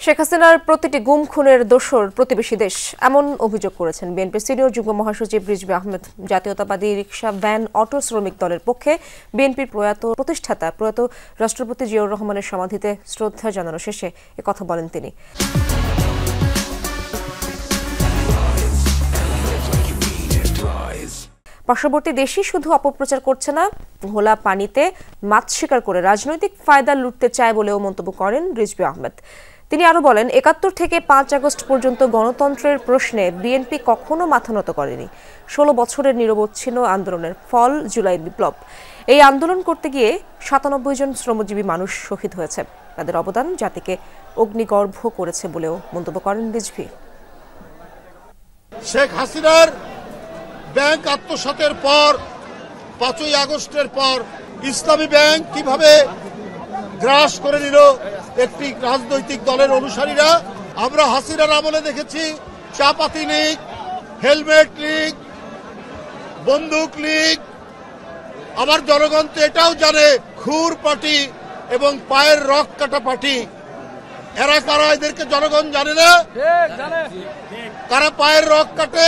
শেখ হাসিনার প্রতিটি গুম খুনের দোষর প্রতিবেশী দেশ, এমন অভিযোগ করেছেন বিএনপির সিনিয়র যুগ্ম মহাসচিব রিজভী আহমেদ। জাতীয়তাবাদী রিকশা, ভ্যান, অটো শ্রমিক দলের পক্ষে বিএনপির প্রয়াত প্রতিষ্ঠাতা প্রয়াত রাষ্ট্রপতি জিয়াউর রহমানের সমাধিতে শ্রদ্ধা জানানো শেষে একথা বলেন তিনি। পার্শ্ববর্তী দেশই শুধু অপপ্রচার করছে না, ঘোলা পানিতে মাছ শিকার করে রাজনৈতিক ফায়দা লুটতে চায় বলেও মন্তব্য করেন রিজভী আহমেদ। তিনি আরো বলেন, ৭১ থেকে ৫ আগস্ট পর্যন্ত গণতন্ত্রের প্রশ্নে বিএনপি কখনো মাথা নত করেনি। ১৬ বছরের নিরবচ্ছিন্ন আন্দোলনের ফল জুলাই বিপ্লব। এই আন্দোলন করতে গিয়ে ৯৭ জন শ্রমজীবী মানুষ শহীদ হয়েছে। তাদের অবদান জাতিকে অগ্নিগর্ভ করেছে বলেও মন্তব্য করেন রিজভী। শেখ হাসিনার ব্যাংক আত্মসাতের পর ৫ই আগস্টের পর ইসলামী ব্যাংক কিভাবে গ্রাস করে নিল একটি রাজনৈতিক দলের অনুসারীরা। আমরা হাসিনার আমলে দেখেছি চাপাতি লীগ, হেলমেট লীগ, বন্দুক লীগ। আমার জনগণ তো এটাও জানে খুর পার্টি এবং পায়ের রক কাটা পার্টি। এরা কারা, এদেরকে জনগণ জানে না। কারা পায়ের রক কাটে,